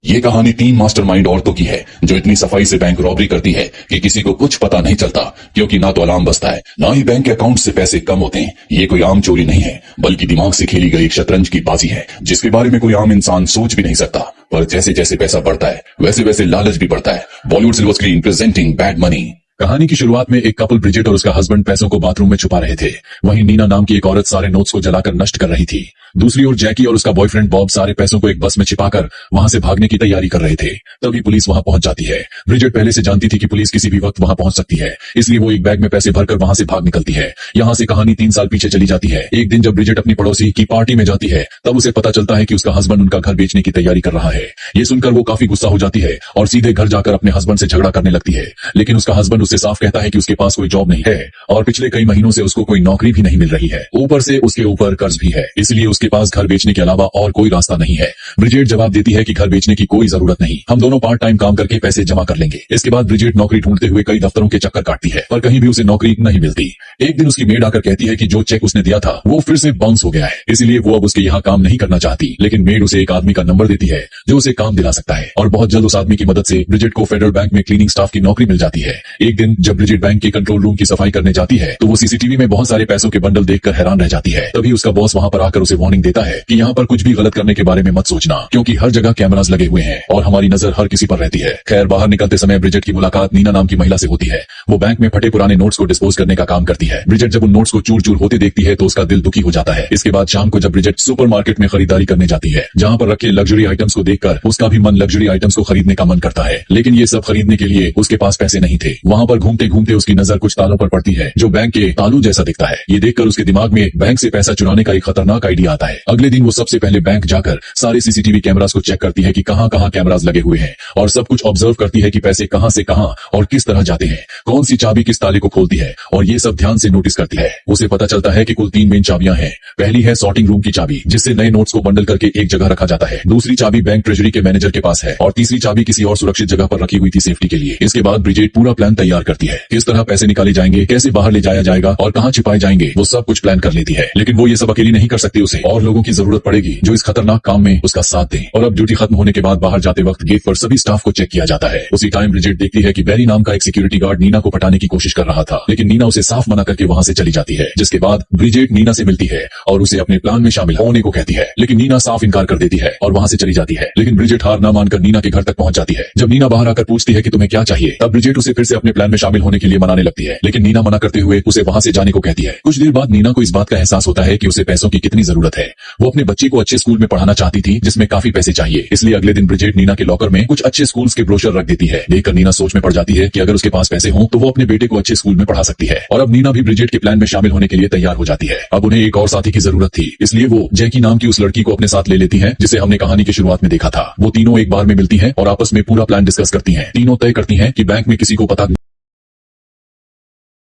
ये कहानी 3 मास्टरमाइंड औरतों की है जो इतनी सफाई से बैंक रॉबरी करती है कि किसी को कुछ पता नहीं चलता, क्योंकि ना तो अलार्म बजता है ना ही बैंक अकाउंट से पैसे कम होते हैं। ये कोई आम चोरी नहीं है, बल्कि दिमाग से खेली गई एक शतरंज की बाजी है जिसके बारे में कोई आम इंसान सोच भी नहीं सकता। पर जैसे जैसे पैसा बढ़ता है वैसे वैसे लालच भी बढ़ता है। Bollywood silver screen presenting bad money. कहानी की शुरुआत में एक कपल ब्रिजेट और उसका हस्बैंड पैसों को बाथरूम में छुपा रहे थे। वहीं नीना नाम की एक औरत सारे नोट्स को जलाकर नष्ट कर रही थी। दूसरी ओर जैकी और उसका बॉयफ्रेंड बॉब सारे पैसों को एक बस में छिपाकर वहां से भागने की तैयारी कर रहे थे। तभी पुलिस वहां पहुंच जाती है। ब्रिजेट पहले से जानती थी कि पुलिस किसी भी वक्त वहां पहुंच सकती है, इसलिए वो एक बैग में पैसे भरकर वहां से भाग निकलती है। यहाँ से कहानी 3 साल पीछे चली जाती है। एक दिन जब ब्रिजेट अपनी पड़ोसी की पार्टी में जाती है तब उसे पता चलता है कि उसका हस्बैंड उनका घर बेचने की तैयारी कर रहा है। ये सुनकर वो काफी गुस्सा हो जाती है और सीधे घर जाकर अपने हस्बैंड से झगड़ा करने लगती है। लेकिन उसका हस्बैंड उससे साफ कहता है कि उसके पास कोई जॉब नहीं है और पिछले कई महीनों से उसको कोई नौकरी भी नहीं मिल रही है। ऊपर से उसके ऊपर कर्ज भी है, इसलिए उसके पास घर बेचने के अलावा और कोई रास्ता नहीं है। ब्रिजेट जवाब देती है कि घर बेचने की कोई जरूरत नहीं, हम दोनों पार्ट टाइम काम करके पैसे जमा कर लेंगे। इसके बाद ब्रिजेट नौकरी ढूंढते हुए कई दफ्तरों के चक्कर काटती है पर कहीं भी उसे नौकरी नहीं मिलती। एक दिन उसकी मेड आकर कहती है कि जो चेक उसने दिया था वो फिर से बाउंस हो गया है, इसलिए वो अब उसके यहाँ काम नहीं करना चाहती। लेकिन मेड उसे एक आदमी का नंबर देती है जो उसे काम दिला सकता है और बहुत जल्द उस आदमी की मदद से ब्रिजेट को फेडरल बैंक में क्लीनिंग स्टाफ की नौकरी मिल जाती है। एक दिन जब ब्रिजेट बैंक के कंट्रोल रूम की सफाई करने जाती है तो वो सीसीटीवी में बहुत सारे पैसों के बंडल देखकर हैरान रह जाती है। तभी उसका बॉस वहां पर आकर उसे वार्निंग देता है कि यहाँ पर कुछ भी गलत करने के बारे में मत सोचना, क्योंकि हर जगह कैमरास लगे हुए हैं और हमारी नजर हर किसी पर रहती है। खैर, बाहर निकलते समय ब्रिजेट की मुलाकात नीना नाम की महिला से होती है। वो बैंक में फटे पुराने नोट्स को डिस्पोज करने का काम करती है। ब्रिजेट जब उन नोट्स को चूर चूर होते देखती है तो उसका दिल दुखी हो जाता है। इसके बाद शाम को जब ब्रिजेट सुपरमार्केट में खरीदारी करने जाती है, जहाँ पर रखे लग्जरी आइटम्स को देखकर उसका भी मन लग्जरी आइटम्स को खरीदने का मन करता है, लेकिन ये सब खरीदने के लिए उसके पास पैसे नहीं थे। वहाँ पर घूमते घूमते उसकी नजर कुछ तालों पर पड़ती है जो बैंक के तालू जैसा दिखता है। ये देखकर उसके दिमाग में बैंक से पैसा चुराने का एक खतरनाक आइडिया आता है। अगले दिन वो सबसे पहले बैंक जाकर सारे सीसीटीवी कैमरास को चेक करती है कि कहां कहां कैमरास लगे हुए हैं और सब कुछ ऑब्जर्व करती है कि पैसे कहां से कहां और किस तरह जाते हैं, कौन सी चाबी किस ताले को खोलती है, और ये सब ध्यान से नोटिस करती है। उसे पता चलता है कि कुल 3 मेन चाबियां हैं। पहली है सॉर्टिंग रूम की चाबी, जिससे नए नोट्स को बंडल करके एक जगह रखा जाता है। दूसरी चाबी बैंक ट्रेजरी के मैनेजर के पास है और तीसरी चाबी किसी और सुरक्षित जगह पर रखी हुई थी सेफ्टी के लिए। इसके बाद ब्रिजेट पूरा प्लान तैयार करती है। किस तरह पैसे निकाले जाएंगे, कैसे बाहर ले जाया जाएगा और कहां छिपाए जाएंगे, वो सब कुछ प्लान कर लेती है। लेकिन वो ये सब अकेली नहीं कर सकती, उसे और लोगों की जरूरत पड़ेगी जो इस खतरनाक काम में उसका साथ दें। और अब ड्यूटी खत्म होने के बाद बाहर जाते वक्त गेट पर सभी स्टाफ को चेक किया जाता है। उसी टाइम ब्रिजेट देखती है कि बैरी नाम का एक सिक्योरिटी गार्ड नीना को पटाने की कोशिश कर रहा था, लेकिन नीना उसे साफ मना करके वहां से चली जाती है। जिसके बाद ब्रिजेट नीना से मिलती है और उसे अपने प्लान में शामिल होने को कहती है, लेकिन नीना साफ इनकार कर देती है और वहां से चली जाती है। लेकिन ब्रिजेट हार न मानकर नीना के घर तक पहुंच जाती है। जब नीना बाहर आकर पूछती है कि तुम्हें क्या चाहिए, तब ब्रिजेट उसे फिर से अपने प्लान में शामिल होने के लिए मनाने लगती है, लेकिन नीना मना करते हुए उसे वहां से जाने को कहती है। कुछ देर बाद नीना को इस बात का एहसास होता है कि उसे पैसों की कितनी जरूरत है। वो अपने बच्चे को अच्छे स्कूल में पढ़ाना चाहती थी जिसमें काफी पैसे चाहिए, इसलिए अगले दिन ब्रिजेट नीना के लॉकर में कुछ अच्छे स्कूल्स के ब्रोशर रख देती है। देखकर नीना सोच में पड़ जाती है कि अगर उसके पास पैसे हों तो वो अपने बेटे को अच्छे स्कूल में पढ़ा सकती है। और अब नीना भी ब्रिजेट के प्लान में शामिल होने के लिए तैयार हो जाती है। अब उन्हें एक और साथी की जरूरत थी, इसलिए वो जैकी नाम की उस लड़की को अपने साथ ले लेती है जिसे हमने कहानी की शुरुआत में देखा था। वो तीनों एक बार में मिलती हैं और आपस में पूरा प्लान डिस्कस करती हैं। तीनों तय करती हैं कि बैंक में किसी को पता